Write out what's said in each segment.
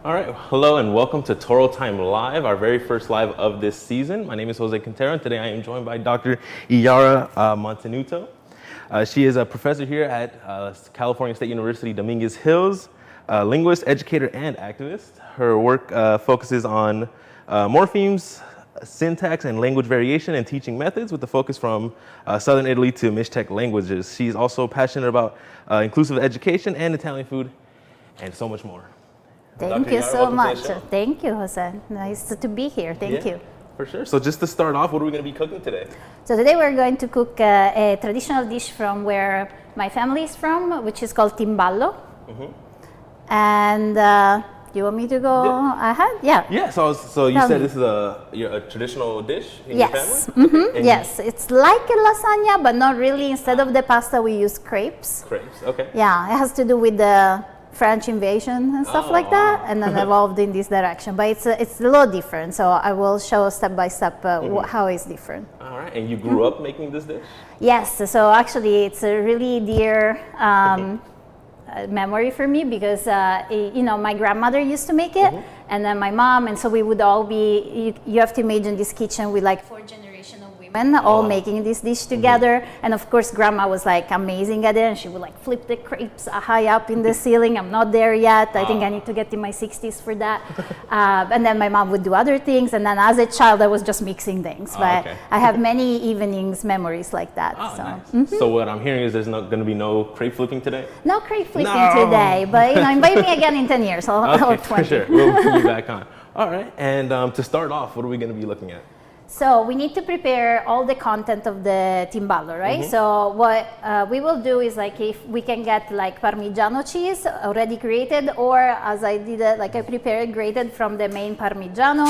All right, hello and welcome to Toro Time Live, our very first live of this season. My name is Jose Quintero, and today I am joined by Dr. Iara Mantenuto. She is a professor here at California State University, Dominguez Hills, linguist, educator, and activist. Her work focuses on morphemes, syntax, and language variation and teaching methods with the focus from Southern Italy to Mixtec languages. She's also passionate about inclusive education and Italian food and so much more. Thank you so much. Thank you, Jose. Nice to be here. Thank you. For sure. So just to start off, what are we going to be cooking today? So today we're going to cook a traditional dish from where my family is from, which is called Timballo. And you want me to go ahead? Yeah. Yeah. So you said this is a traditional dish in your family? Yes. It's like a lasagna, but not really. Instead of the pasta, we use crepes. Crepes. Okay. Yeah. It has to do with the French invasion and stuff like that, and then evolved in this direction. But it's a little different, so I will show step by step how it's different. All right, and you grew up making this dish? Yes, so actually it's a really dear memory for me because, my grandmother used to make it, and then my mom, and so we would all be, you have to imagine this kitchen with like 4 generations of women all making this dish together. And of course, grandma was like amazing at it, and she would like flip the crepes high up in the ceiling. I'm not there yet. I think I need to get in my 60s for that. And then my mom would do other things. And then as a child, I was just mixing things. But I have many evenings memories like that. So what I'm hearing is there's not going to be no crepe flipping today? No crepe flipping today, but invite me again in 10 years or 20. For sure. We'll be back on. All right. And to start off, what are we going to be looking at? So we need to prepare all the content of the timballo, right? So what we will do is like if we can get like Parmigiano cheese already grated, or as I did it, like I prepared grated from the main Parmigiano.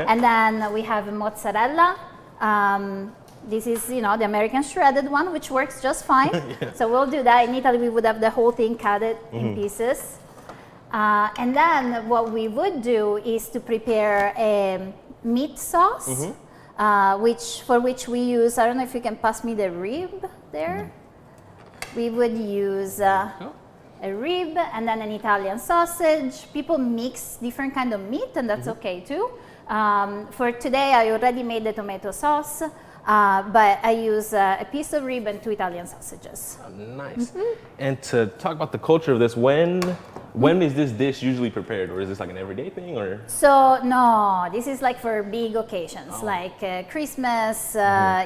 And then we have mozzarella. This is, the American shredded one, which works just fine. So we'll do that. In Italy, we would have the whole thing cut it in pieces. And then what we would do is to prepare a meat sauce. For which we use, I don't know if you can pass me the rib there. We would use a rib and then an Italian sausage. People mix different kind of meat, and that's okay too. For today, I already made the tomato sauce, but I use a piece of rib and 2 Italian sausages. Nice. And to talk about the culture of this, when is this dish usually prepared, or is this like an everyday thing, or? So no, this is like for big occasions, like Christmas,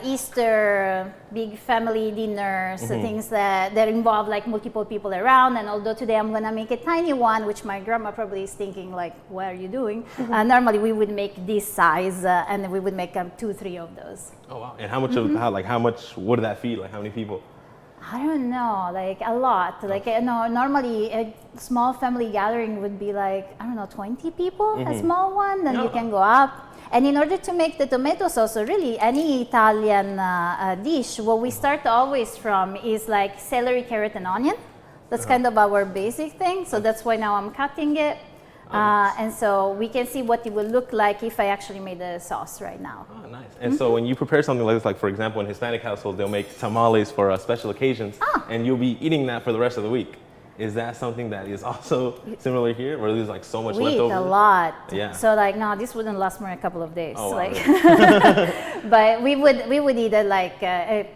Easter, big family dinners, things that involve like multiple people around. And although today I'm gonna make a tiny one, which my grandma probably is thinking like, what are you doing? Normally we would make this size, and we would make 2, 3 of those. Oh wow! And how much what did that feed? Like how many people? I don't know, like a lot. Like normally a small family gathering would be like, I don't know, 20 people, a small one, then you can go up. And in order to make the tomato sauce, or really any Italian dish, what we start always from is like celery, carrot, and onion. That's kind of our basic thing. So that's why now I'm cutting it. And so we can see what it will look like if I actually made the sauce right now. Oh, nice. And so when you prepare something like this, like for example, in Hispanic households, they'll make tamales for special occasions, and you'll be eating that for the rest of the week. Is that something that is also similar here, where there's like so much left over? We eat a lot. Yeah. So like, no, this wouldn't last more than a couple of days. Oh, wow. Like, but we would eat it like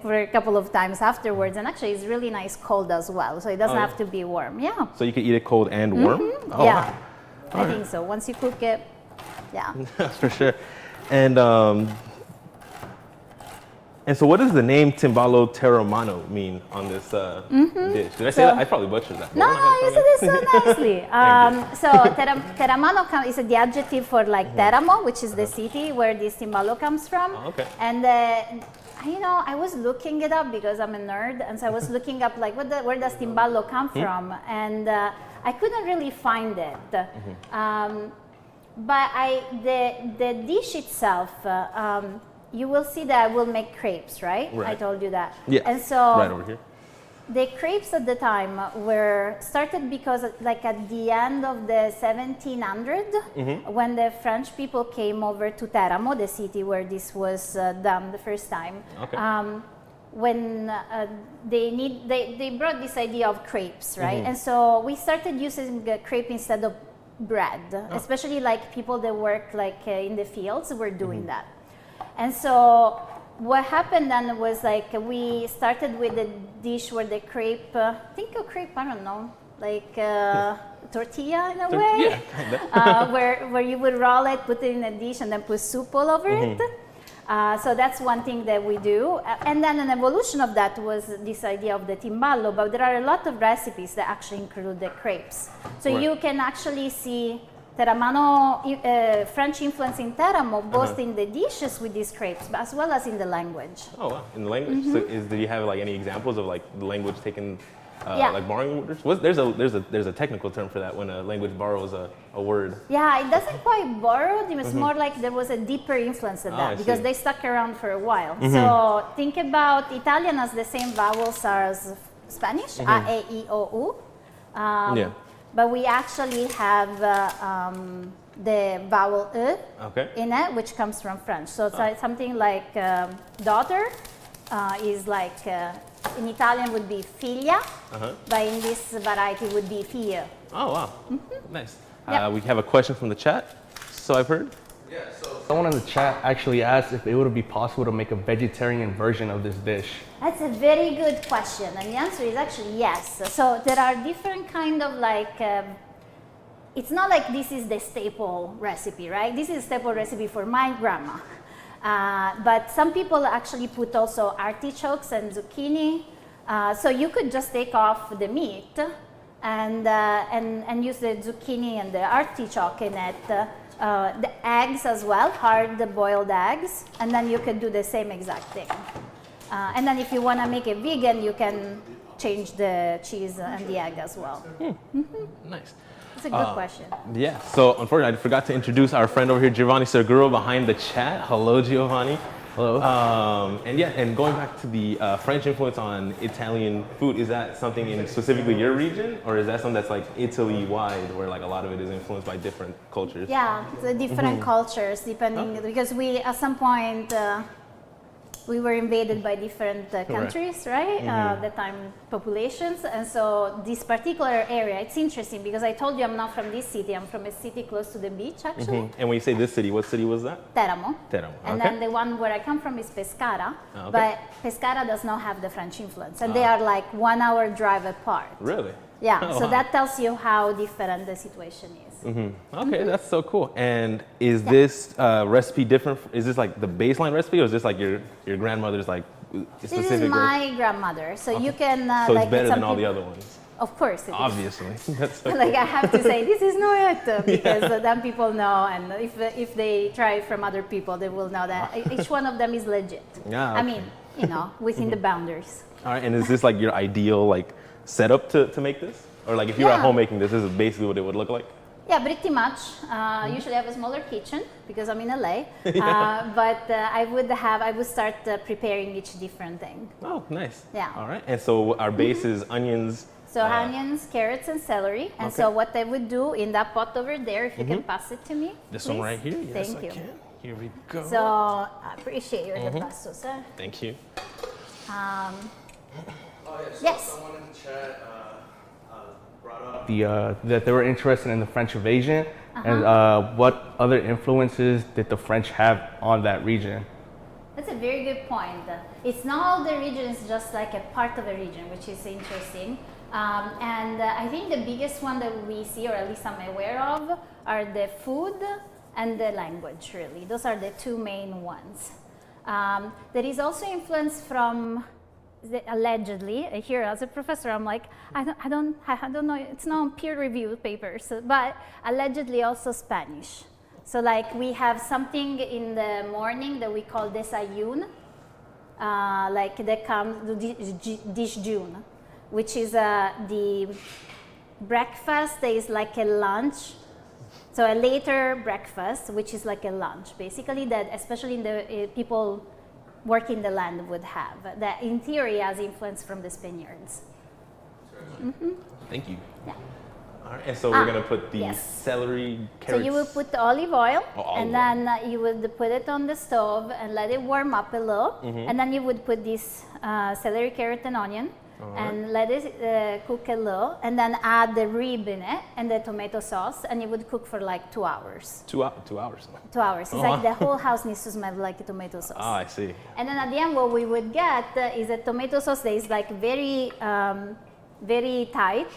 for a couple of times afterwards. And actually, it's really nice cold as well, so it doesn't have to be warm. Yeah. So you can eat it cold and warm? Oh, yeah. wow. I think so. Once you cook it, yeah. For sure. And so what does the name Timballo Teramano mean on this dish? Did I say that? I probably butchered that. No, you said it so nicely. So Teramano is the adjective for like Teramo, which is the city where this Timballo comes from. And I was looking it up because I'm a nerd, and so I was looking up like where does Timballo come from, and I couldn't really find it. But the dish itself, you will see that I will make crepes, right? I told you that. Yeah. And so right over here. The crepes at the time were started because like at the end of the 1700s, when the French people came over to Teramo, the city where this was done the first time. When they brought this idea of crepes, right? And so we started using crepe instead of bread, especially like people that work like in the fields were doing that. And so what happened then was like we started with a dish where the crepe, think of crepe, I don't know, like tortilla in a way, Yeah, kinda. where you would roll it, put it in a dish, and then put soup all over it. So that's one thing that we do. And then an evolution of that was this idea of the timballo, but there are a lot of recipes that actually include the crepes. So Right. you can actually see Teramano, French influence in Teramo, both in the dishes with these crepes, but as well as in the language. Oh wow, in the language. So do you have like any examples of like the language taken, Yeah. like borrowing words? There's a technical term for that when a language borrows a word. Yeah, it doesn't quite borrow. It was more like there was a deeper influence than I that because see. they stuck around for a while. So think about Italian as the same vowels as Spanish, A, E, I, O, U. Yeah. But we actually have the vowel E Okay. in it, which comes from French. So it's like something like daughter is like, in Italian would be figlia, but in this variety would be fille. Oh wow, nice. Yeah. We have a question from the chat. So I've heard. Yeah, so someone in the chat actually asked if it would be possible to make a vegetarian version of this dish. That's a very good question, and the answer is actually yes. So there are different kind of like, it's not like this is the staple recipe, right? This is a staple recipe for my grandma. But some people actually put also artichokes and zucchini. So you could just take off the meat and use the zucchini and the artichoke in it. The eggs as well, hard boiled eggs, and then you could do the same exact thing. And then if you want to make it vegan, you can change the cheese and the egg as well. Nice. It's a good question. Yeah. So unfortunately, I forgot to introduce our friend over here, Giovanni Serguro, behind the chat. Hello, Giovanni. Hello. And yeah, and going back to the French influence on Italian food, is that something in specifically your region, or is that something that's like Italy-wide, where like a lot of it is influenced by different cultures? Yeah, the different cultures depending because we at some point we were invaded by different countries, right? The time populations, and so this particular area, it's interesting because I told you I'm not from this city. I'm from a city close to the beach, actually. And when you say this city, what city was that? Teramo. Teramo. And Okay. then the one where I come from is Pescara, Okay. but Pescara does not have the French influence, and they are like 1 hour drive apart. Really? Yeah, Oh, so wow. that tells you how different the situation is. Okay, that's so cool. And is this recipe different? Is this like the baseline recipe, or is this like your grandmother's like specific? This is my grandmother, so you can So like it's better some than all the peop- other ones. Of course, it is. Obviously. That's so Like I have to say, this is not it because then people know, and if they try it from other people, they will know that each one of them is legit. Yeah, I okay. mean, within the boundaries. All right, and is this like your ideal like setup to make this? Or like if you were at Yeah. home making this is basically what it would look like? Yeah, pretty much. Usually I have a smaller kitchen because I'm in LA, but I would start preparing each different thing. Oh, nice. Yeah. All right, and so our base is onions. So onions, carrots, and celery. And Okay. so what I would do in that pot over there, if you can pass it to me, This please. one right here? Yes, Thank I you. can. Here we go. So I appreciate your pasto, sir. Thank you. Yes. Someone in the chat brought up that they were interested in the French invasion and what other influences did the French have on that region? That's a very good point. It's not all the region, it's just like a part of a region, which is interesting. And I think the biggest one that we see, or at least I'm aware of, are the food and the language, really. Those are the two main ones. There is also influence from, allegedly, here as a professor, I'm like, I don't know, it's not peer-reviewed papers, but allegedly also Spanish. So like we have something in the morning that we call desayuno, like that comes disjun, which is the breakfast that is like a lunch. So a later breakfast, which is like a lunch, basically, that especially in the people working the land would have, that in theory has influence from the Spaniards. Thank you. Yeah. All right, and so we're gonna put the yes. celery, So carrots. you would put the olive oil, Oh, olive and then you would put it on the stove and let it warm up a little, and then you would put this celery, carrot, and onion. and let it cook a little, and then add the rib in it and the tomato sauce, and it would cook for like 2 hours. 2 hours. 2 hours. It's like the whole house needs to smell like a tomato sauce. Ah, I see. And then at the end, what we would get is a tomato sauce that is like very tight.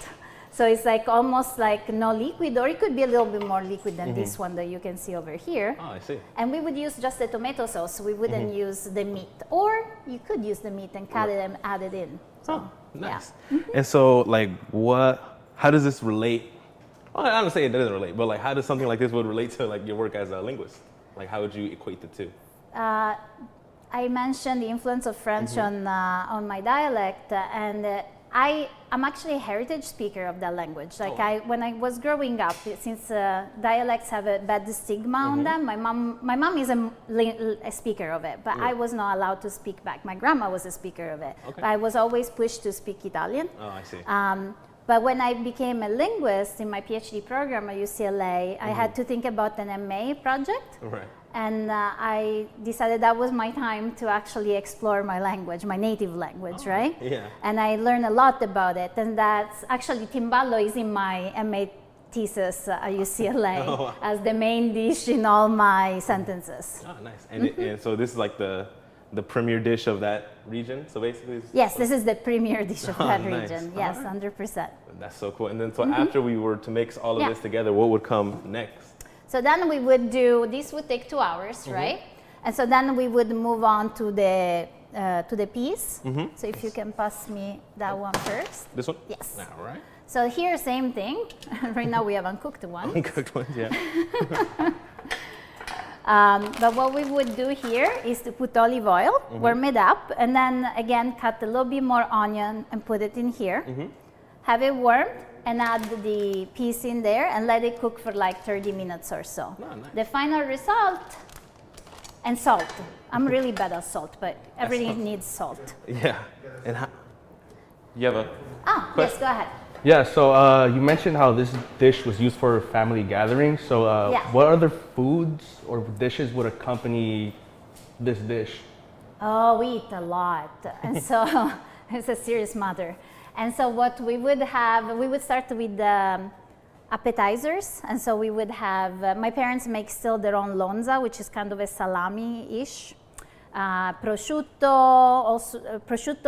So it's like almost like no liquid, or it could be a little bit more liquid than this one that you can see over here. Oh, I see. And we would use just the tomato sauce. We wouldn't use the meat, or you could use the meat and cut it and add it in. So, Nice. And so, like, how does this relate? Well, I don't say it doesn't relate, but like, how does something like this would relate to like your work as a linguist? Like, how would you equate the two? I mentioned the influence of French on my dialect, and I'm actually a heritage speaker of that language. Like when I was growing up, since dialects have a bad stigma on them, my mom is a speaker of it, but I was not allowed to speak back. My grandma was a speaker of it, but I was always pushed to speak Italian. Oh, I see. But when I became a linguist in my PhD program at UCLA, I had to think about an MA project. Right. And I decided that was my time to actually explore my language, my native language, right? Yeah. And I learned a lot about it. And that's actually, Timballo is in my MA thesis at UCLA as the main dish in all my sentences. Oh, nice. And so this is like the premier dish of that region? So basically... Yes, this is the premier dish of that nice. region. Yes, 100%. That's so cool. And then so after we were to mix all of this together, what would come next? So then we would do, this would take 2 hours, right? And so then we would move on to the peas. So if you can pass me that one first. This one? Yes. All right. So here, same thing. Right now we have uncooked one. Uncooked ones, yeah. But what we would do here is to put olive oil, warm it up, and then again cut a little bit more onion and put it in here. Have it warmed, and add the peas in there and let it cook for like 30 minutes or so. Oh, nice. The final result, and salt. I'm really bad at salt, but everything needs salt. Yeah. And how, you have a Yes, go ahead. Yeah, so you mentioned how this dish was used for family gatherings. So what other foods or dishes would accompany this dish? Oh, we eat a lot. And so it's a serious matter. And so what we would have, we would start with appetizers. And so we would have, my parents make still their own lonza, which is kind of a salami-ish. Prosciutto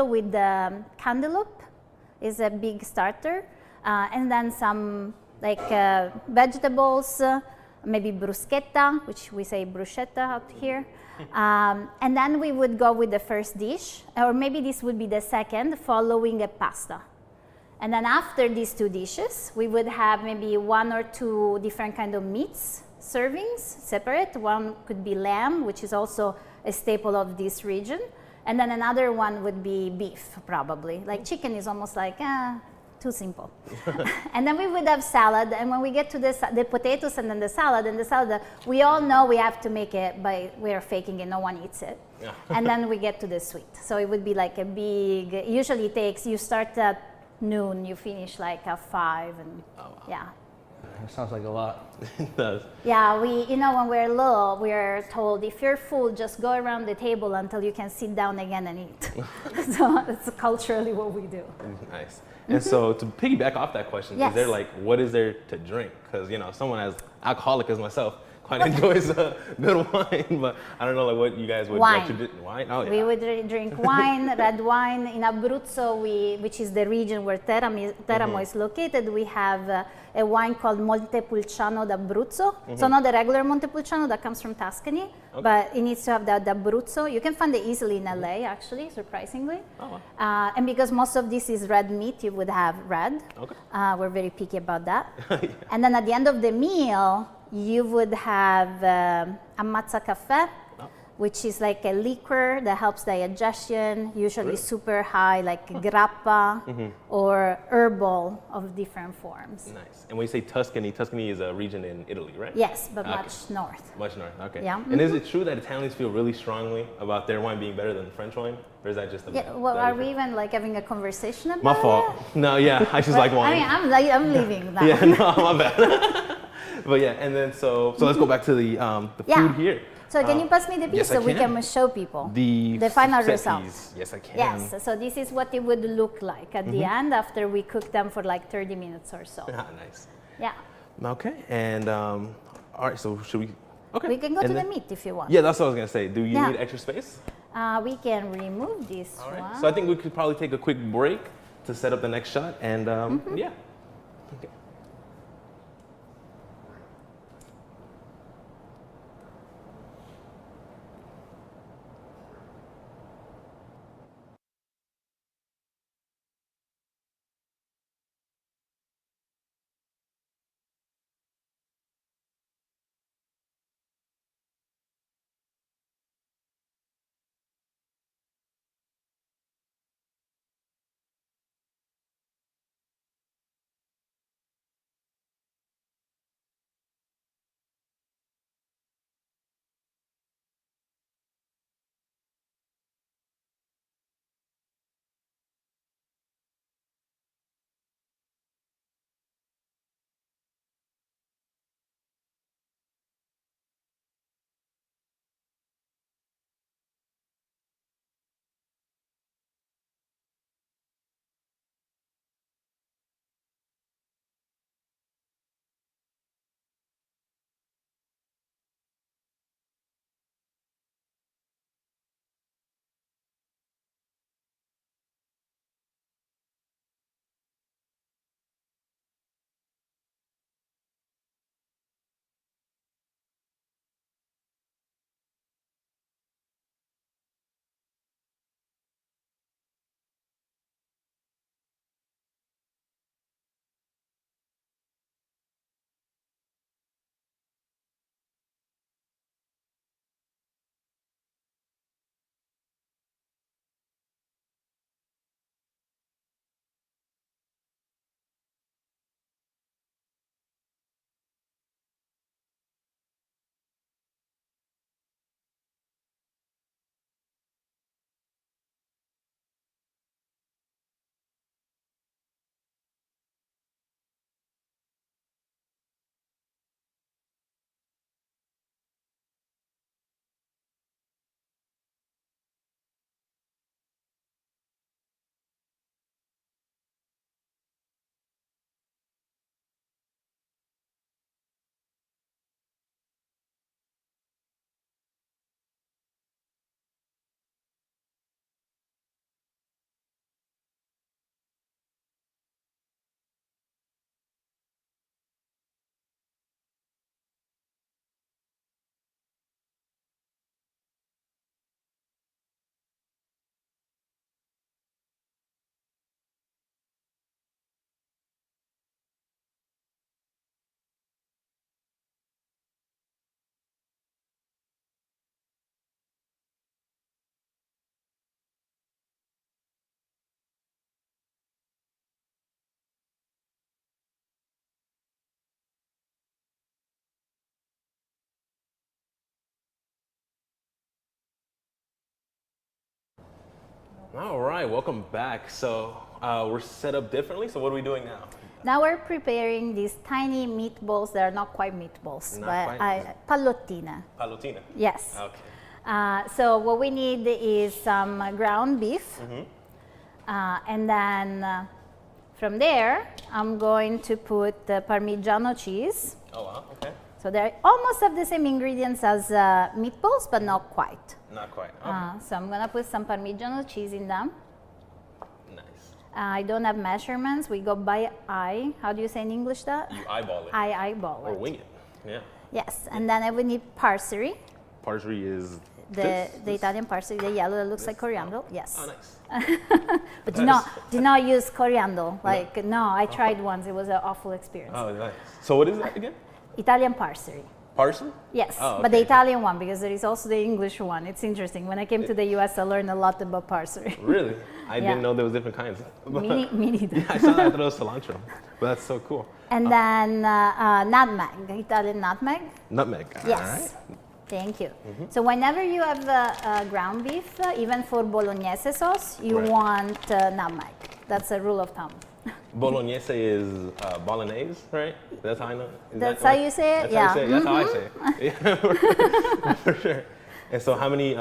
with cantaloupe is a big starter. And then some like vegetables, maybe bruschetta, which we say bruschetta out here. And then we would go with the first dish, or maybe this would be the second, following a pasta. And then after these two dishes, we would have maybe 1 or 2 different kind of meats servings, separate. One could be lamb, which is also a staple of this region. And then another one would be beef, probably. Like chicken is almost like, too simple. And then we would have salad, and when we get to the potatoes and then the salad, we all know we have to make it, but we're faking it, no one eats it. Yeah. And then we get to the sweet. So it would be like a big, usually it takes, you start at noon, you finish like at 5, and yeah. That sounds like a lot. It does. Yeah, when we're little, we're told if you're full, just go around the table until you can sit down again and eat. So it's culturally what we do. Nice. And so to piggyback off that question, is there like, what is there to drink? Because, someone as alcoholic as myself quite enjoys a good wine, but I don't know like what you guys would like to do. Wine? Oh, yeah. We would drink wine, red wine. In Abruzzo, which is the region where Teramo is located, we have a wine called Montepulciano d'Abruzzo. So not the regular Montepulciano that comes from Tuscany, but it needs to have that d'Abruzzo. You can find it easily in LA, actually, surprisingly. Oh, wow. And because most of this is red meat, you would have red. Okay. We're very picky about that. Yeah. And then at the end of the meal, you would have ammazza caffè, which is like a liquor that helps digestion, usually super high, like grappa or herbal of different forms. Nice. And when you say Tuscany, Tuscany is a region in Italy, right? Yes, but much north. Much north, okay. Yeah. And is it true that Italians feel really strongly about their wine being better than French wine? Or is that just are we even like having a conversation about My fault. it? No, yeah, I just like wine. I mean, I'm leaving now. Yeah, no, my bad. But yeah, and then so let's go back to the food here. So can you pass me the piece yes, I so we can. can show people The final set results? piece. Yes, I can. Yes, so this is what it would look like at the end after we cook them for like 30 minutes or so. Nice. Yeah. Okay, and all right, so should we? Okay. We can go and to the then- meat if you want. Yeah, that's what I was gonna say. Do you Yeah. need extra space? We can remove this All right. one. So I think we could probably take a quick break to set up the next shot, and yeah. Okay. All right, welcome back. So we're set up differently. So what are we doing now? Now we're preparing these tiny meatballs that are not quite meatballs, Not but quite. pallottine. Pallotina. Yes. Okay. So what we need is some ground beef, and then from there I'm going to put the Parmigiano cheese. Oh wow. Okay. So they almost have the same ingredients as meatballs, but not quite. Not quite. Okay. So I'm gonna put some Parmigiano cheese in them. Nice. I don't have measurements. We go by eye. How do you say in English that? You eyeball it. I eyeball Or it. wing it. Yeah. Yes, and then I would need parsley, Parsley is the Italian parsley, the yellow that looks like coriander. Yes. Oh, nice. But do not use coriander. Like no, I tried once. It was an awful experience. Oh, nice. So what is that again? Italian parsley. Parsley? Yes, Oh, but the okay. Italian one, because there is also the English one. It's interesting. When I came to the US, I learned a lot about parsley. Really? I Yeah. didn't know there was different kinds. Me neither. I saw that. I thought it was cilantro. But that's so cool. And then nutmeg, Italian nutmeg. Nutmeg. Yes. All right. Thank you. So whenever you have ground beef, even for bolognese sauce, you Right. want nutmeg. That's a rule of thumb. Bolognese is bolognese, right? That's how I know. Is That's that how right? you say it? That's Yeah. how I say it. That's how I say it. Yeah, for sure. And so, how many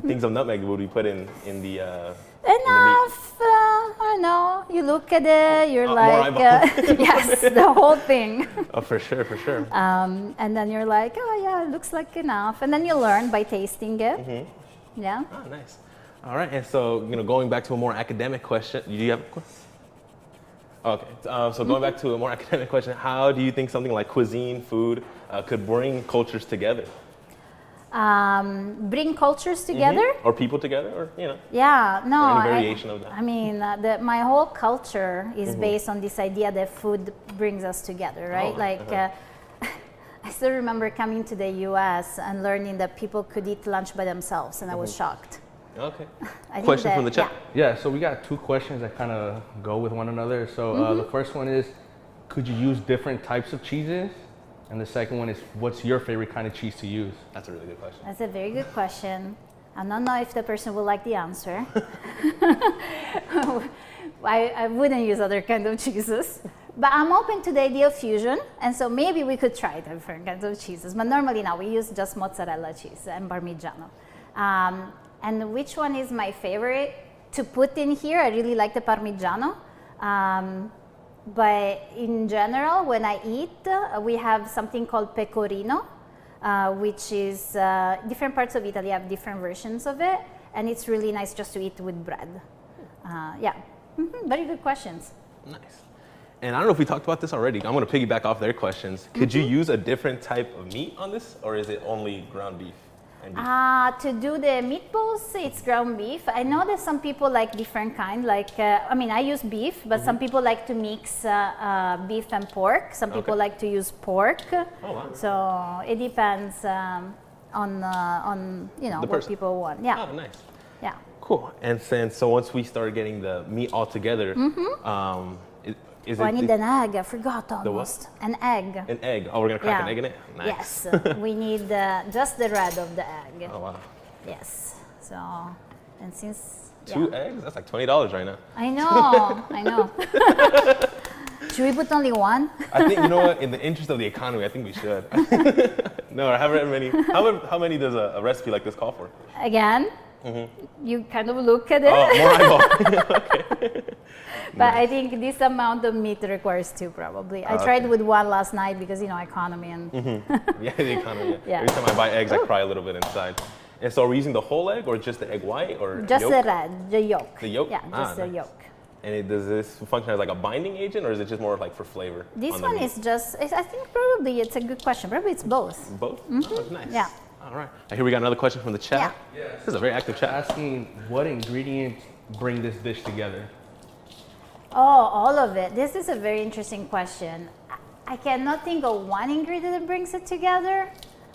things of nutmeg would we put in the Enough. I don't know. You look at it, you're more like, eyeball. yes, the whole thing. Oh, for sure, for sure. And then you're like, oh yeah, it looks like enough. And then you learn by tasting it. Yeah. Oh, nice. All right, and so going back to a more academic question, do you have a question? Okay, so going back to a more academic question, how do you think something like cuisine, food, could bring cultures together? Bring cultures together. Or people together, or Yeah, no. or any variation of that? I mean, my whole culture is based on this idea that food brings us together, right? I still remember coming to the US and learning that people could eat lunch by themselves, and I was shocked. Okay. I think Question that- from the chat. Yeah, so we got two questions that kind of go with one another. So the first one is, could you use different types of cheeses? And the second one is, what's your favorite kind of cheese to use? That's a really good question. That's a very good question. I don't know if the person will like the answer. I wouldn't use other kind of cheeses. But I'm open to the idea of fusion, and so maybe we could try different kinds of cheeses. But normally now we use just mozzarella cheese and Parmigiano. And which one is my favorite to put in here? I really like the Parmigiano. But in general, when I eat, we have something called pecorino, which is different parts of Italy have different versions of it, and it's really nice just to eat with bread. Yeah, very good questions. Nice. And I don't know if we talked about this already. I'm going to piggyback off their questions. Could you use a different type of meat on this, or is it only ground beef? And beef? To do the meatballs, it's ground beef. I know that some people like different kind. Like, I mean, I use beef, but some people like to mix beef and pork. Some people Okay. like to use pork. Oh, wow. So it depends on what person. people want. Yeah, Oh, nice. yeah. Cool. And then, so once we start getting the meat all together, is Oh, I it need an egg. I forgot what? almost. An egg. an egg? Oh, we're going to crack an egg in it? Nice. Yes. We need just the red of the egg. Oh, wow. Yes. So, and since Two eggs? That's like $20 right now. I know, I know. Should we put only one? I think, what? In the interest of the economy, I think we should. No, however many. How many does a recipe like this call for? Again, you kind of look at it. Oh, more eyeball. But I think this amount of meat requires two probably. I tried with one last night because, economy and Yeah, the economy. Yeah. Every time I buy eggs, I cry a little bit inside. And so are we using the whole egg or just the egg white or just yolk? the red, the yolk. The yolk? Yeah, just the Nice. yolk. And does this function as like a binding agent or is it just more like for flavor? This on the one meat? is just, I think probably it's a good question. Probably it's both. Both? Oh, nice. Yeah. All right. Here we got another question from the chat. Yeah. This is a very active chat. Asking, what ingredients bring this dish together? Oh, all of it. This is a very interesting question. I cannot think of one ingredient that brings it together.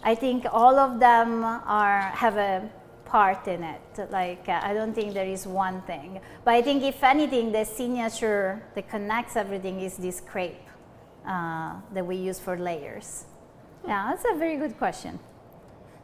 I think all of them have a part in it. Like, I don't think there is one thing. But I think if anything, the signature that connects everything is this crepe that we use for layers. Yeah, that's a very good question.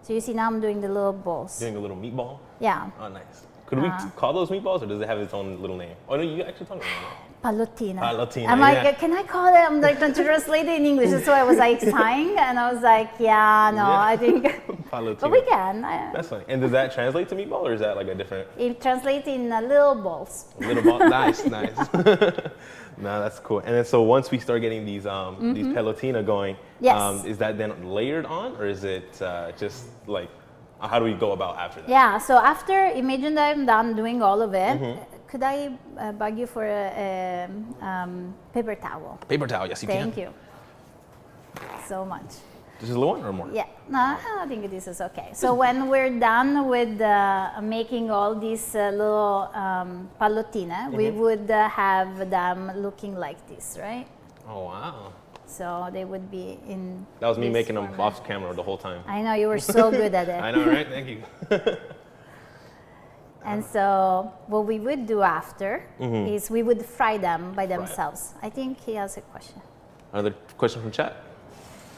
So you see now I'm doing the little balls. Doing a little meatball. Yeah. Oh, nice. Could we call those meatballs or does it have its own little name? Oh, no, you actually told me that. Pallotina. Pallotina, I'm like, yeah. can I call it? I'm like trying to translate it in English. So I was like sighing, and I was like, yeah, no, Yeah. I think. Pallotina. But we can. That's funny. And does that translate to meatball or is that like a different It translates in little balls. little ball? Nice, nice. No, that's cool. And then so once we start getting these pellotina going, Yes. is that then layered on or is it just like, how do we go about after that? Yeah. So after, imagine that I'm done doing all of it. Could I bug you for a paper towel? Paper towel, yes you Thank can. you so much. Just a little one or more? Yeah, no, I think this is okay. So when we're done with making all these little pallottine, we would have them looking like this, right? Oh, wow. So they would be in. That was me this making them format. off camera the whole time. I know you were so good at it. I know, right? Thank you. And so what we would do after is we would fry them by themselves. I think he has a question. Another question from chat?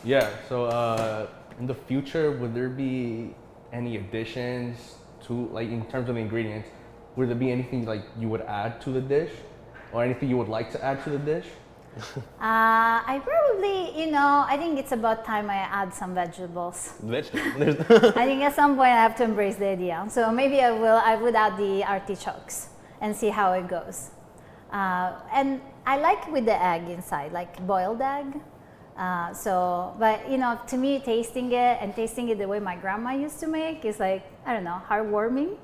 Yeah, so in the future, would there be any additions to, like in terms of the ingredients, would there be anything like you would add to the dish? or anything you would like to add to the dish? I probably, I think it's about time I add some vegetables. Vegetables. I think at some point I have to embrace the idea. So maybe I would add the artichokes and see how it goes. And I like with the egg inside, like boiled egg. But to me, tasting it the way my grandma used to make is like, I don't know, heartwarming.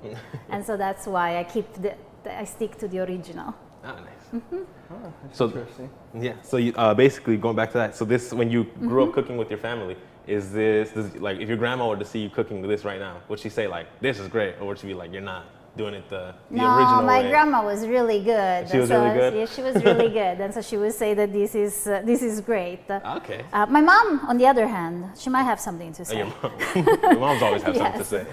And so that's why I stick to the original. Oh, nice. Mm-hmm. Oh, that's So- interesting. Yeah. So you, basically, going back to that. So this, when you grew up cooking with your family, is this like if your grandma were to see you cooking this right now, would she say like, "This is great," or would she be like, "You're not doing it the original my way"? grandma was really good. She was really good? Yeah, she was really good, and so she would say that this is great. Okay. My mom, on the other hand, she might have something to Oh, say. your mom. Your moms always have something to say.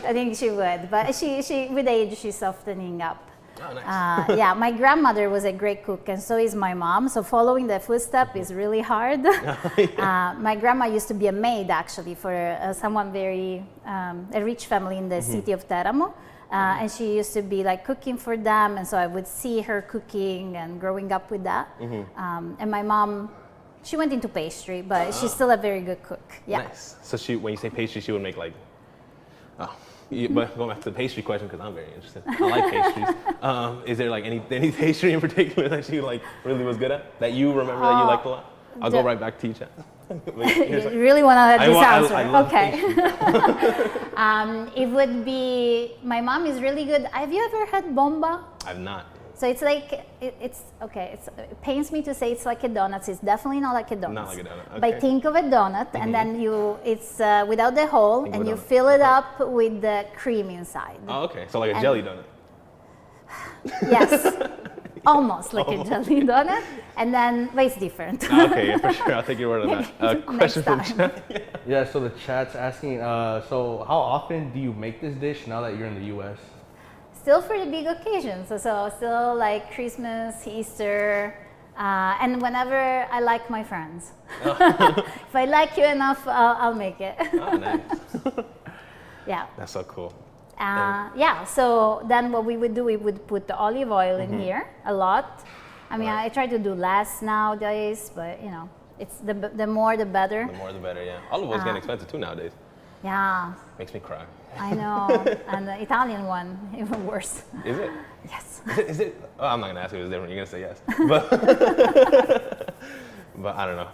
I think she would, but she with age she's softening up. Oh, nice. Yeah, my grandmother was a great cook, and so is my mom. So following the footstep is really hard. My grandma used to be a maid actually for someone very a rich family in the city of Teramo. And she used to be like cooking for them, and so I would see her cooking and growing up with that. And my mom, she went into pastry, but she's still a very good cook. Yeah. Nice. So when you say pastry, she would make like, but going back to the pastry question, because I'm very interested. I like pastries. Is there like any pastry in particular that she like really was good at that you remember that you liked a lot? I'll go right back to you, Chat. You really want to have this answer? I love Okay. It would be, my mom is really good. Have you ever had bomba? I've not. So it's like, it's okay, it pains me to say it's like a donut. It's definitely not like a donut. Not like a donut, okay. But think of a donut, and then it's without the hole, Think and of a you donut. fill it Okay. up with the cream inside. Oh, okay. So like a jelly donut. Yes, almost like a jelly donut, and then, but it's different. Okay, yeah, for sure. I'll take your word on that. Question from Next Chat. Yeah, so the chat's asking, so how often do you make this dish now that you're in the US? Still for the big occasions, so still like Christmas, Easter, and whenever I like my friends. If I like you enough, I'll make it. Oh, nice. Yeah. That's so cool. Yeah, so then what we would do, we would put the olive oil in here a lot. I mean, I try to do less nowadays, but it's the more the better. The more the better, yeah. Olive oil's getting expensive too nowadays. Yeah, Makes me cry. I know. And the Italian one, even worse. Is it? Yes. Is it? Oh, I'm not gonna ask you if it's different. You're gonna say yes. But I don't know.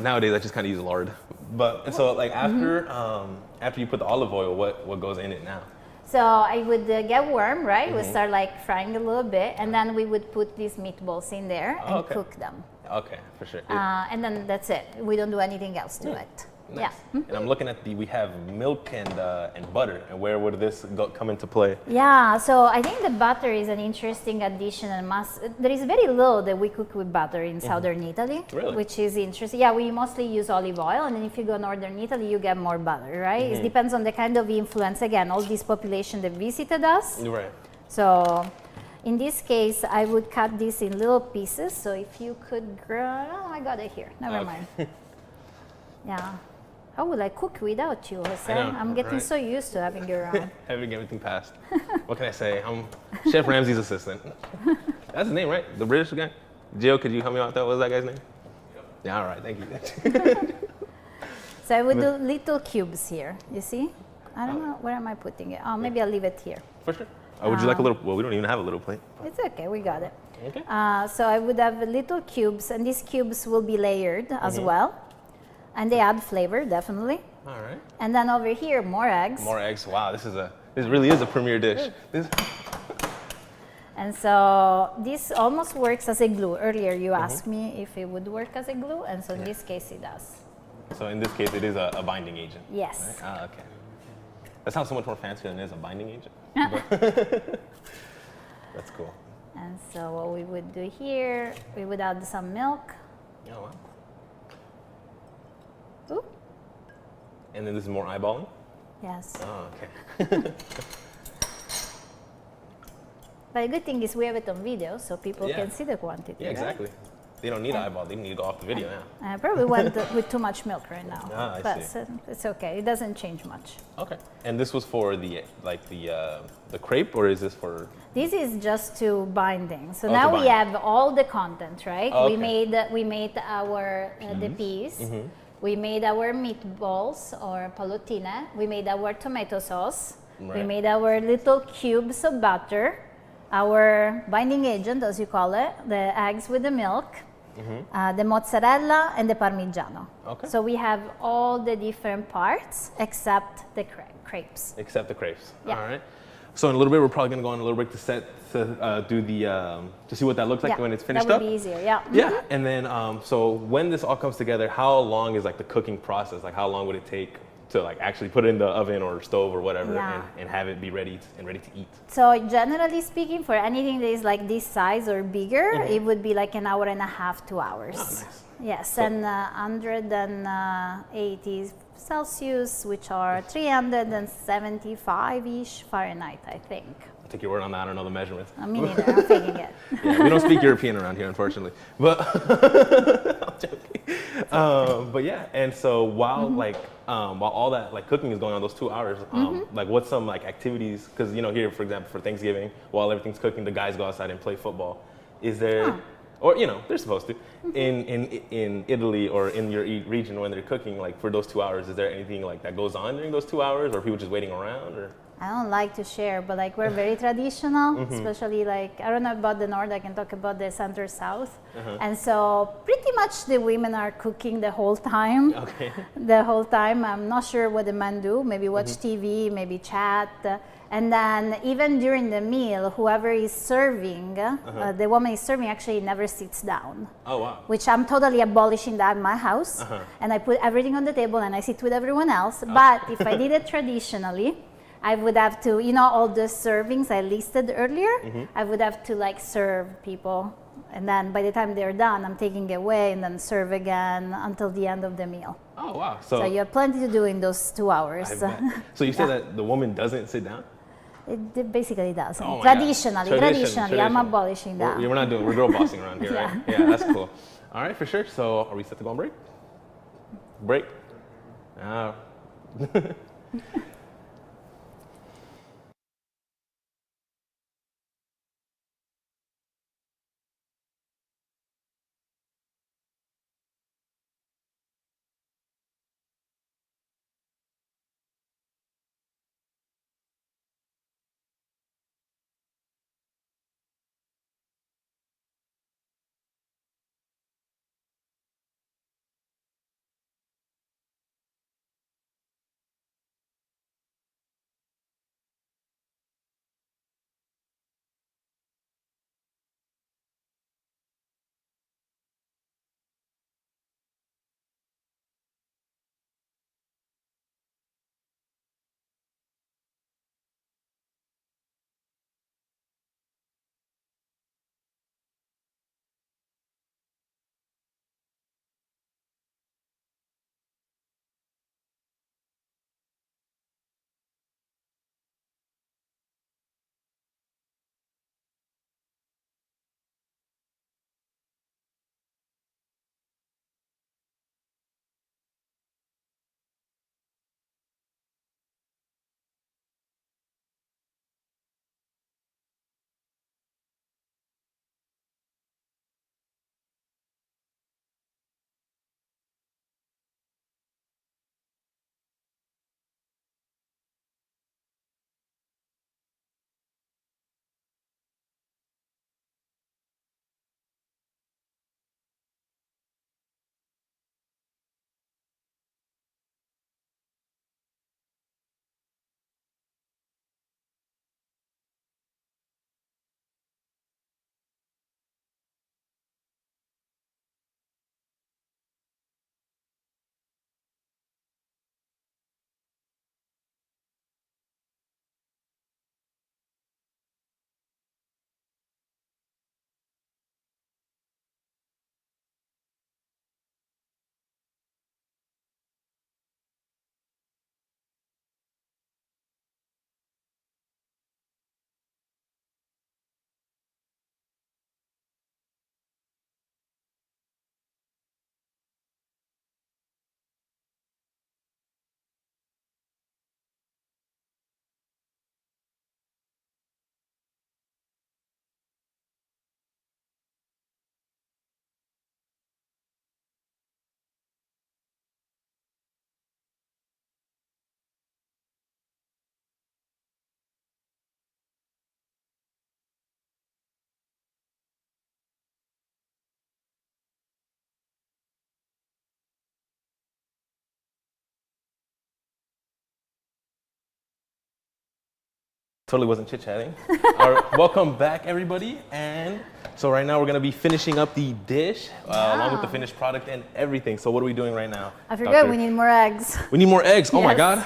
Nowadays, I just kind of use lard. But so like after you put the olive oil, what goes in it now? So I would get warm, right? We start like frying a little bit, and then we would put these meatballs in there and okay. cook them. Okay, for sure. And then that's it. We don't do anything else to it. Nice. Yeah. And I'm looking at we have milk and butter. And where would this come into play? Yeah, so I think the butter is an interesting addition and there is very little that we cook with butter in southern Italy, Really? which is interesting. Yeah, we mostly use olive oil, and then if you go northern Italy, you get more butter, right? It depends on the kind of influence. Again, all this population that visited us. Right. So in this case, I would cut this in little pieces. So if you could oh, I got it here. Never mind. Yeah. How would I cook without you, Jose? I know, I'm getting right? so used to having you around. Having everything passed. What can I say? I'm Chef Ramsay's assistant. That's his name, right? The British guy? Jill, could you help me out with that? What was that guy's name? Yeah, all right, thank you. So I would do little cubes here, you see? I don't know, where am I putting it? Oh, maybe I'll leave it here. For sure. Would you like a little, well, we don't even have a little plate. It's okay, we got it. Okay. So I would have little cubes, and these cubes will be layered as well. And they add flavor, definitely. All right. And then over here, more eggs. More eggs. Wow, this really is a premier dish. And so this almost works as a glue. Earlier you asked me if it would work as a glue, and so in this case it does. So in this case, it is a binding agent. Yes. Right? Ah, okay. That sounds so much more fancy than it is a binding agent. That's cool. And so what we would do here, we would add some milk. Oh, wow. Ooh. And then this is more eyeballing? Yes. Oh, okay. But the good thing is we have it on video, so people Yeah. can see the quantity. Yeah, right? exactly. They don't need an eyeball. They need to go off the video now. I probably went with too much milk right now. Ah, I but see. it's okay. It doesn't change much. Okay. And this was for the crepe, or is this for? This is just to binding. So Oh, now to we bind. have all the content, right? Oh, We okay. made our the peas. We made our meatballs or pallottine. We made our tomato sauce. We Right. made our little cubes of butter. Our binding agent, as you call it, the eggs with the milk, the mozzarella, and the parmigiano. Okay. So we have all the different parts except the crepes. Except the crepes. Yeah. All right. So in a little bit, we're probably gonna go on a little break do the to see what that looks like Yeah, when it's finished that up. would be easier. Yeah. Yeah. And then so when this all comes together, how long is like the cooking process? Like how long would it take to like actually put it in the oven or stove or whatever Yeah. and have it be ready to eat? So generally speaking, for anything that is like this size or bigger, it would be like an hour and a half, 2 hours. Oh, nice. Yes, and 180 Celsius, which are 375-ish Fahrenheit, I think. I'll take your word on that. I don't know the measurements. Me neither, I'm faking it. Yeah, we don't speak European around here, unfortunately. But I'm joking. But yeah, and so while while all that like cooking is going on, those 2 hours, like what's some like activities? Because here, for example, for Thanksgiving, while everything's cooking, the guys go outside and play football. Is there, or they're supposed to, in Italy or in your region when they're cooking, like for those 2 hours, is there anything like that goes on during those 2 hours, or people just waiting around, or? I don't like to share, but like we're very traditional, especially like, I don't know about the north, I can talk about the center south. And so pretty much the women are cooking the whole time. Okay. The whole time. I'm not sure what the men do, maybe watch TV, maybe chat. And then even during the meal, whoever is serving, the woman is serving actually never sits down. Oh wow. Which I'm totally abolishing that in my house. And I put everything on the table and I sit with everyone else. But if I did it traditionally, I would have to, all the servings I listed earlier, I would have to like serve people. And then by the time they're done, I'm taking it away and then serve again until the end of the meal. Oh wow. So you have plenty to do in those 2 hours. I bet. So you say that the woman doesn't sit down? It basically doesn't. Oh my God. Traditionally, I'm abolishing that. We're girl bossing around here, right? Yeah, that's cool. All right, for sure. So are we set to go on break? Break. Totally wasn't chit-chatting. All right, welcome back, everybody. And so right now we're gonna be finishing up the dish along with the finished product and everything. So what are we doing right now? I forgot Doctor? we need more eggs. We need more eggs. Oh my Yes. God.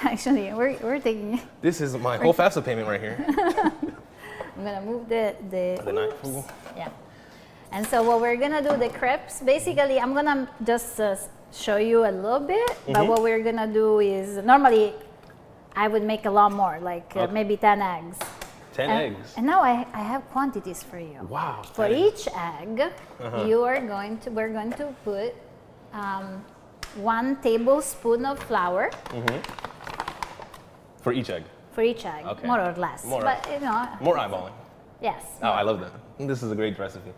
Actually, we're taking. This is my whole FAFSA payment right here. I'm gonna move the knife. oops. Yeah. And so what we're gonna do, the crepes, basically I'm gonna just show you a little bit, but what we're gonna do is, normally I would make a lot more, like maybe 10 eggs. 10 eggs. And now I have quantities for you. Wow. For each egg, we're going to put 1 tablespoon of flour. For each egg. For each egg, Okay. more or less. More. But you know. More eyeballing. Yes. Oh, I love that. This is a great recipe.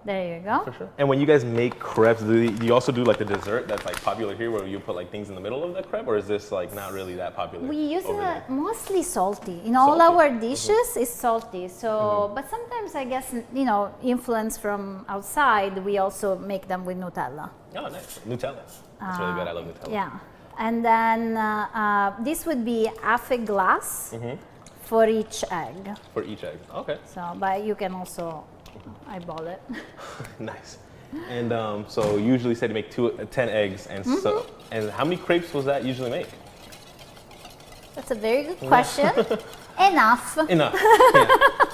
There you go. For sure. And when you guys make crepes, do you also do like the dessert that's like popular here where you put like things in the middle of the crepe, or is this like not really that popular? We use over there? mostly salty. In all Salty. our dishes is salty. So, but sometimes I guess, you know, influence from outside, we also make them with Nutella. Oh, nice. Nutella. That's really good. I love Nutella. Yeah. And then this would be half a glass for each egg. For each egg. Okay. So, but you can also eyeball it. Nice. And so usually say to make 10 eggs, and so and how many crepes was that usually make? That's a very good question. Enough. Enough. Yeah.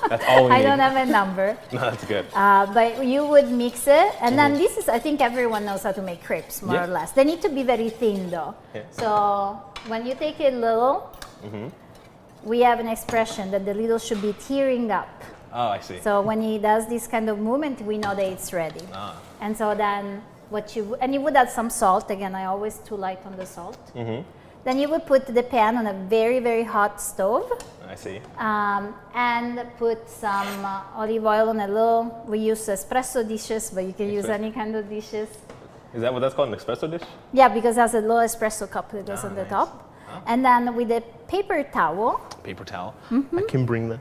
That's all we need. I don't have a number. No, that's good. But you would mix it, and then this is, I think everyone knows how to make crepes, more or less. They need to be very thin though. Yeah. So when you take it little, we have an expression that the little should be tearing up. Oh, I see. So when he does this kind of movement, we know that it's ready. And so then you would add some salt. Again, I always too light on the salt. Then you would put the pan on a very, very hot stove. I see. And put some olive oil on a little, we use espresso dishes, but you can use any kind of dishes. Is that what that's called, an espresso dish? Yeah, because it has a little espresso cup that goes on the top. And then with a paper towel. Paper towel. I can bring that.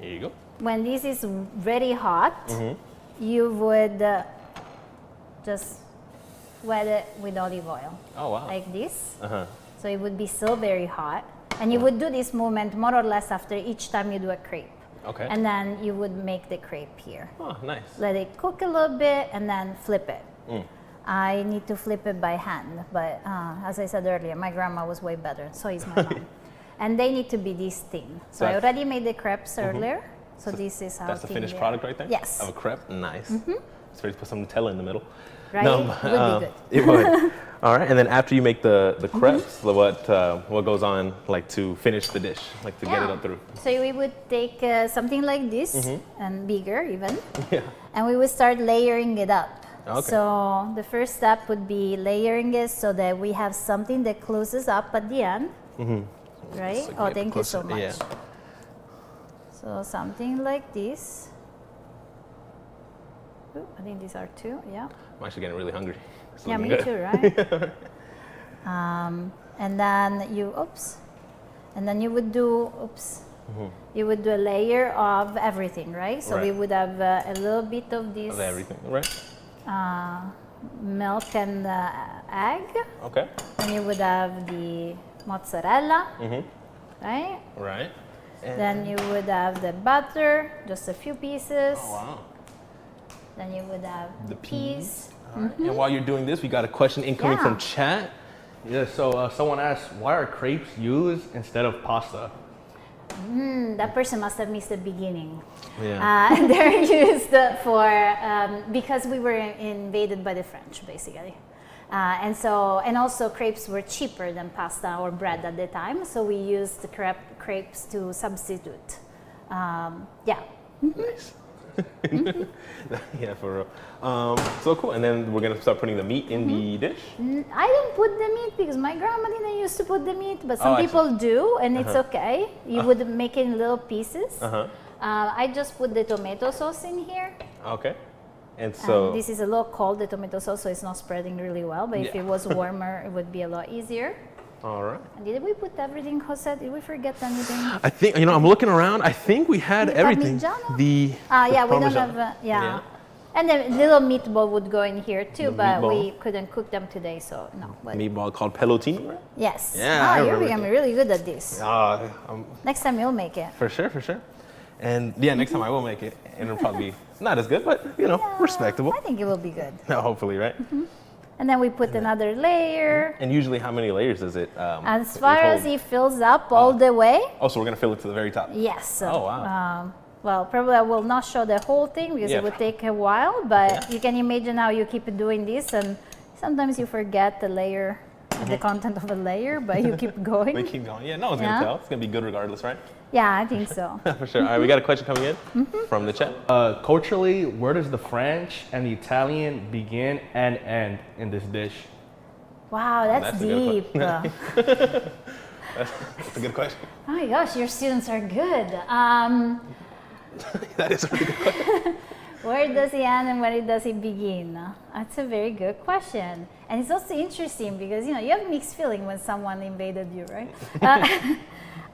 Here you go. When this is very hot, you would just wet it with olive oil. Oh, wow. Like this. So it would be still very hot. And you would do this movement more or less after each time you do a crepe. Okay. And then you would make the crepe here. Oh, nice. Let it cook a little bit and then flip it. I need to flip it by hand, but as I said earlier, my grandma was way better, so is my mom. And they need to be this thin. So I already made the crepes earlier, so this is how That's the thin finished they product are. right there? Yes. Of a crepe? Nice. It's ready to put some Nutella in the middle. Right? Would be good. It would. All right, and then after you make the crepes, what goes on like to finish the dish, like to get it up through? So we would take something like this, and bigger even, Yeah. and we would start layering it up. Okay. So the first step would be layering it so that we have something that closes up at the end, right? So Oh, get thank you so closer. much. Yeah. So something like this. Ooh, I think these are 2, yeah. I'm actually getting really hungry. It's Yeah, looking me good. too, right? And then you would do, you would do a layer of everything, right? So we would have a little bit of this. Of everything, right? Milk and egg. Okay. Then you would have the mozzarella, right? Right. And Then you would have the butter, just a few pieces. oh, wow. Then you would have The peas. All right. And while you're doing this, we got a question incoming Yeah. from chat. Yeah, so someone asked, why are crepes used instead of pasta? That person must have missed the beginning. Yeah. They're used for because we were invaded by the French, basically, and also crepes were cheaper than pasta or bread at the time, so we used the crepes to substitute. Yeah. Nice. Yeah, for real. So cool. And then we're gonna start putting the meat in the dish. I don't put the meat because my grandma didn't used to put the meat, but some I see. people do, and it's okay. You would make it in little pieces. I just put the tomato sauce in here. Okay. And so This is a little cold, the tomato sauce, so it's not spreading really well. But if it was warmer, it would be a lot easier. all right. And did we put everything, Jose? Did we forget anything? I think I'm looking around. I think we had The everything. Parmigiano? The Yeah, we don't Parmesan. have. Yeah. And the little meatball would go in here too, The but meatball. we couldn't cook them today, so no. But Meatball called pelotini, right? yes. Yeah, I You're remember becoming that. really good at this. I'm Next time you'll make it. For sure, for sure. And yeah, next time I will make it, and it'll probably be not as good, but respectable. I think it will be good. Hopefully, right? And then we put another layer. And usually, how many layers does it? As far as hold? it fills up all the way, Oh, so we're gonna fill it to the very top. yes. Oh, wow. Well, probably I will not show the whole thing because Yeah. it would take a while, but Yeah. you can imagine how you keep doing this, and sometimes you forget the layer, the content of a layer, but you keep We going. keep going. Yeah, no one's Yeah. gonna tell. It's gonna be good regardless, right? Yeah, I think so. For sure. All right, we got a question coming in from the chat. Culturally, where does the French and the Italian begin and end in this dish? Wow, that's That's a good deep. That's a good question. Oh my gosh, your students are good. That is a really good question. Where does it end and where does it begin? That's a very good question. And it's also interesting because, you have mixed feeling when someone invaded you, right?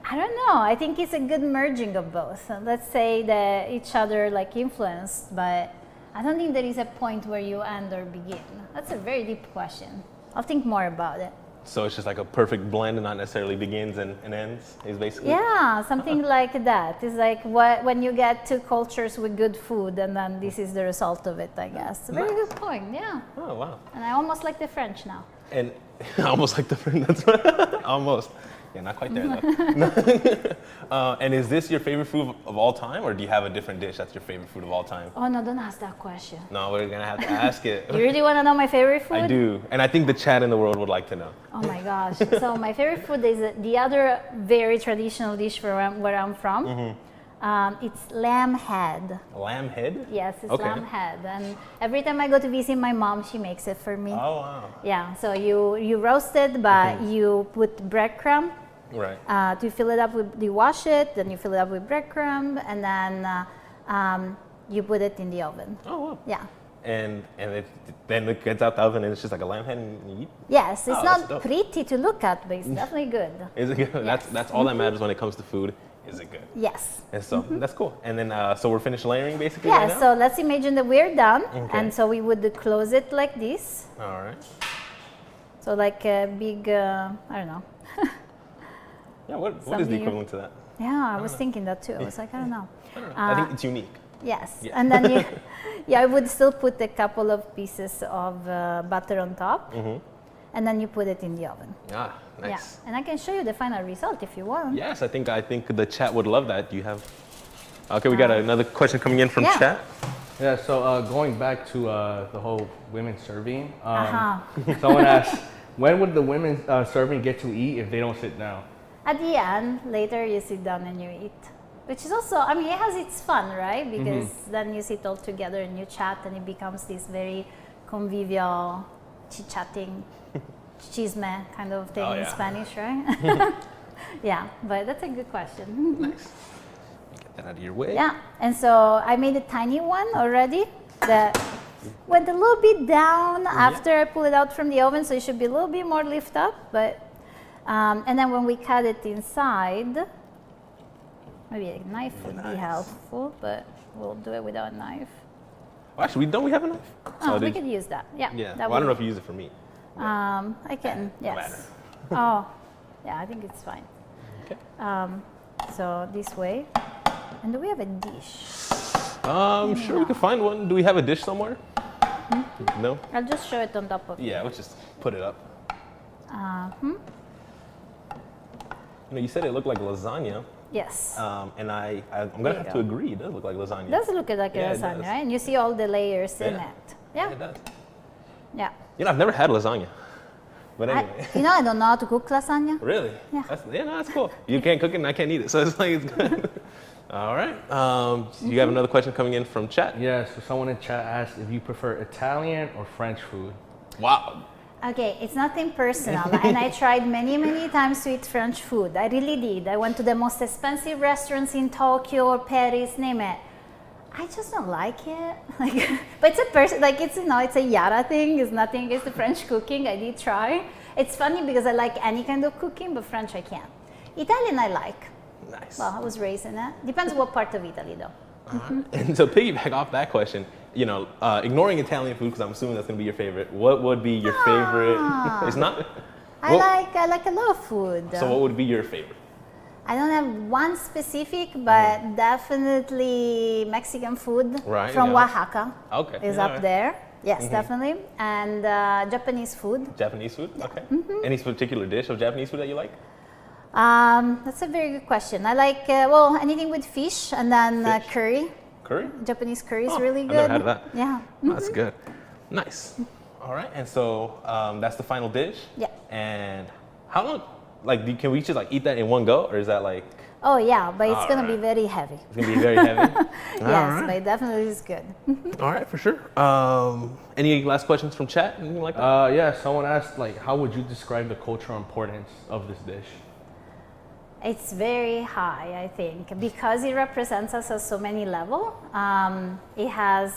I don't know. I think it's a good merging of both. Let's say that each other influenced, but I don't think there is a point where you end or begin. That's a very deep question. I'll think more about it. So it's just like a perfect blend and not necessarily begins and ends, is basically. Yeah, something like that. It's like when you get two cultures with good food, and then this is the result of it, I guess. Very good point, yeah. Oh, wow. And I almost like the French now. And almost like the friend, that's right. Almost. Yeah, not quite there though. And is this your favorite food of all time, or do you have a different dish that's your favorite food of all time? Oh no, don't ask that question. No, we're gonna have to ask it. You really want to know my favorite food? I do, and I think the chat in the world would like to know. Oh my gosh. So my favorite food is the other very traditional dish where I'm from. It's lamb head. Lamb head? Yes, it's Okay. lamb head. And every time I go to visit my mom, she makes it for me. Oh, wow. Yeah, so you roast it, but you put breadcrumb. Right. To fill it up with, you wash it, then you fill it up with breadcrumb, and then you put it in the oven. Oh, wow. Yeah. And then it gets out the oven and it's just like a lamb head and you eat? Yes, it's Oh, that's not dope. pretty to look at, but it's definitely good. Is it good? Yes. That's all that matters when it comes to food. Is it good? Yes. And so that's cool. And then so we're finished layering basically right Yeah, now? so let's imagine that we're done, Okay. and so we would close it like this. All right. So like a big, I don't know. Yeah, what is the Something- equivalent to that? Yeah, I was thinking that too. I was like, I don't know. I don't know. I think it's unique. Yes, Yeah. and then I would still put a couple of pieces of butter on top, and then you put it in the oven. Ah, nice. Yeah, and I can show you the final result if you want. Yes, I think the chat would love that. You have. Okay, we got another question coming in from Yeah. chat. Yeah, so going back to the whole women serving, Uh-huh. someone asked, when would the women serving get to eat if they don't sit down? At the end, later you sit down and you eat, which is also, I mean, it has its fun, right? Because then you sit all together and you chat, and it becomes this very convivial, chit-chatting, chisme kind of thing Oh, in yeah. Spanish, right? Yeah, but that's a good question. Nice. Get that out of your way. Yeah, and so I made a tiny one already that went a little bit down after I pull it out from the oven, so it should be a little bit more lift up, but and then when we cut it inside, maybe a knife would be helpful, but we'll do it without a knife. Well, actually, don't we have a knife? Oh, we did could use that. Yeah. Yeah. That Well, I don't know would- if you use it for meat. I can. No Yes. Oh, yeah. I think it's fine. Okay. So this way, and do we have a dish? Sure, we could find one. Do we have a dish somewhere? No? I'll just show it on top of. Yeah, we'll just put it up. You know, you said it looked like lasagna, Yes. and I'm There gonna you have go. to agree. It does look like lasagna. It does look like Yeah, a it lasagna, does. right? And you see all the layers in Yeah. it. Yeah. It does. Yeah. You know, I've never had lasagna. But anyway. I don't know how to cook lasagna. Really? Yeah. That's cool. You can't cook it and I can't eat it, so it's like it's good. All right. You have another question coming in from chat. Yeah, so someone in chat asked if you prefer Italian or French food. Wow. Okay, it's nothing personal, and I tried many, many times to eat French food. I really did. I went to the most expensive restaurants in Tokyo or Paris, name it. I just don't like it. Like, but it's a it's it's a Iara thing. It's nothing against the French cooking. I did try. It's funny because I like any kind of cooking, but French I can't. Italian I like. Nice. Well, I was raised in it. Depends what part of Italy though. And to piggyback off that question, you know, ignoring Italian food, because I'm assuming that's going to be your favorite, what would be your favorite? It's not? I like a lot of food. So what would be your favorite? I don't have one specific, but definitely Mexican food from Oaxaca is up there. Yes, definitely. And Japanese food. Japanese food? Okay. Any particular dish of Japanese food that you like? That's a very good question. I like, well, anything with fish and then curry. Curry? Japanese curry is really good. I've never had that. Yeah. That's good. Nice. All right. And so that's the final dish? Yeah. And how long, like, can we just like eat that in one go? Or is that like? Oh yeah, but it's going to be very heavy. It's going to be very heavy? Yes, but it definitely is good. All right, for sure. Any last questions from chat? Anything like that? Yeah, someone asked, like, how would you describe the cultural importance of this dish? It's very high, I think, because it represents us on so many levels. It has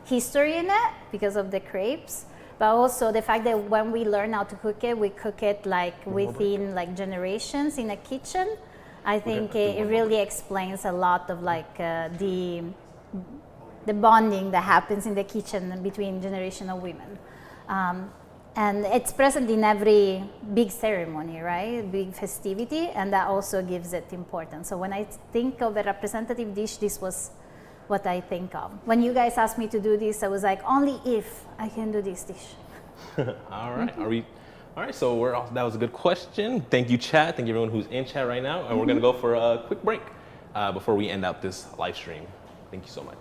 history in it because of the crepes, but also the fact that when we learn how to cook it, we cook it like within like generations in a kitchen. I think it really explains a lot of like the bonding that happens in the kitchen between generation of women. And it's present in every big ceremony, right? Big festivity, and that also gives it importance. So when I think of a representative dish, this was what I think of. When you guys asked me to do this, I was like, only if I can do this dish. All right. All right, so that was a good question. Thank you, chat. Thank you, everyone who's in chat right now. And we're going to go for a quick break before we end out this live stream. Thank you so much.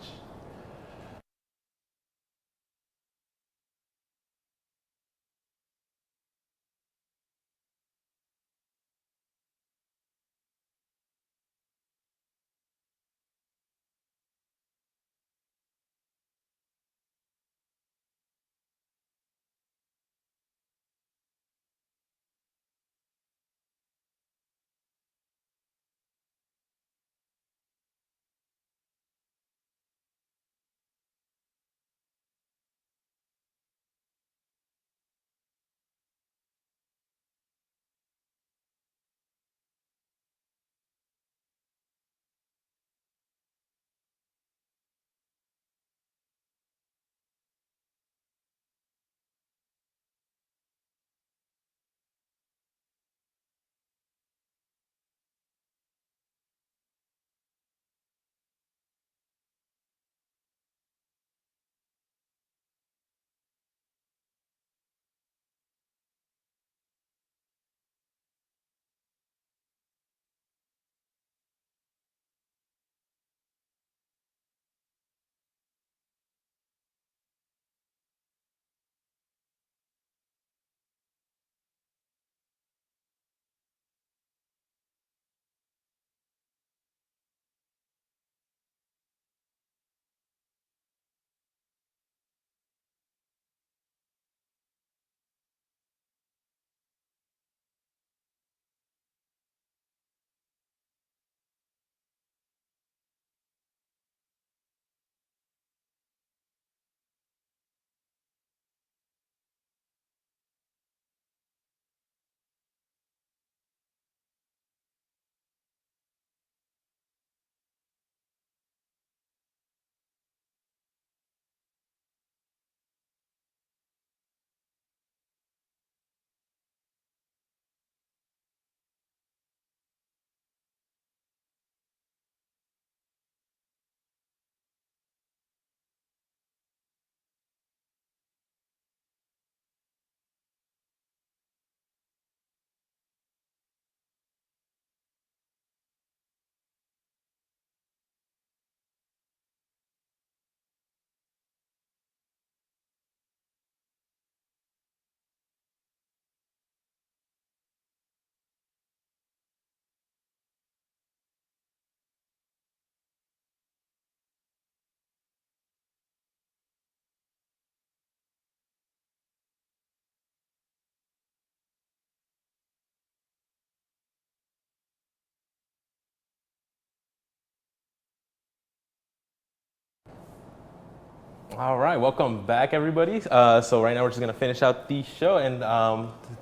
All right, welcome back, everybody. So right now we're just gonna finish out the show, and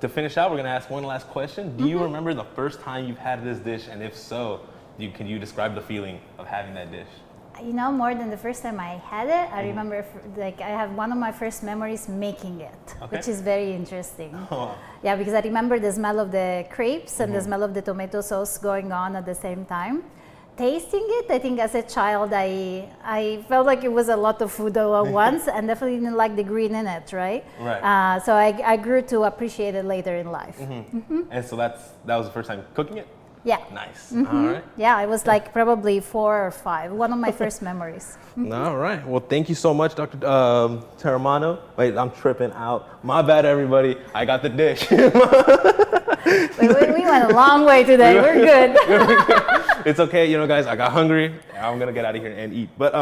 to finish out, we're gonna ask one last question. Do you remember the first time you've had this dish, and if so, can you describe the feeling of having that dish? You know, more than the first time I had it, I remember like I have one of my first memories making it, which is very interesting. Oh. Yeah, because I remember the smell of the crepes and the smell of the tomato sauce going on at the same time. Tasting it, I think as a child, I felt like it was a lot of food all at once, and definitely didn't like the green in it, right? Right. So I grew to appreciate it later in life. And so that was the first time cooking it? Yeah. Nice. All right. Yeah, I was like probably 4 or 5. One of my first memories. All right. Well, thank you so much, Dr. Teramano. Wait, I'm tripping out. My bad, everybody. I got the dish. We went a long way today. We're good. It's okay, you know, guys. I got hungry. I'm gonna get out of here and eat. But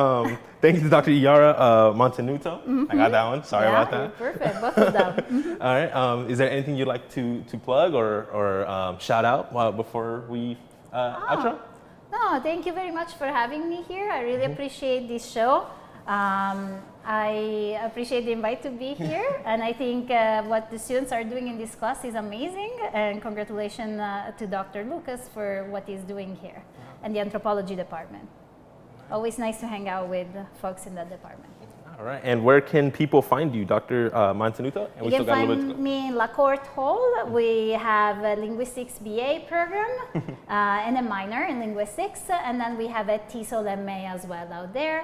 thank you to Dr. Iara Mantenuto. I got that one. Sorry about that. Perfect. Both of them. All right. Is there anything you'd like to plug or shout out before we outro? No, thank you very much for having me here. I really appreciate this show. I appreciate the invite to be here, and I think what the students are doing in this class is amazing, and congratulations to Dr. Lucas for what he's doing here and the anthropology department. Always nice to hang out with folks in that department. All right. And where can people find you, Dr. Mantenuto? And You can find me in La Corte Hall. We have a linguistics BA program and a minor in linguistics, and then we have a TESOL MA as well out there.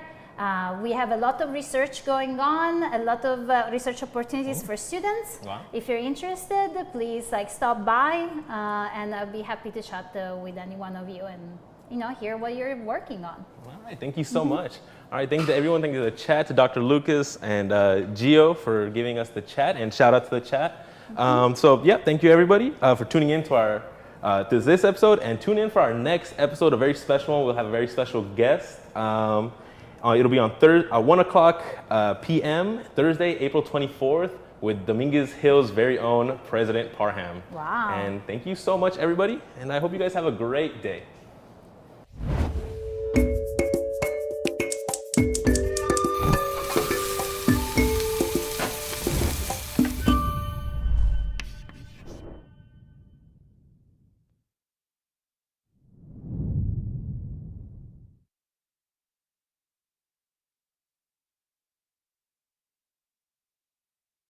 We have a lot of research going on, a lot of research opportunities for students. Wow. If you're interested, please stop by, and I'll be happy to chat with any one of you and hear what you're working on. All right, thank you so much. All right, thank you to everyone. Thank you to the chat, to Dr. Lucas and Gio for giving us the chat, and shout out to the chat. So yeah, thank you everybody for tuning in to our to this episode, and tune in for our next episode, a very special one. We'll have a very special guest. It'll be on 1 o'clock p.m. Thursday, April 24th, with Dominguez Hill's very own President Parham. Wow. And thank you so much, everybody, and I hope you guys have a great day.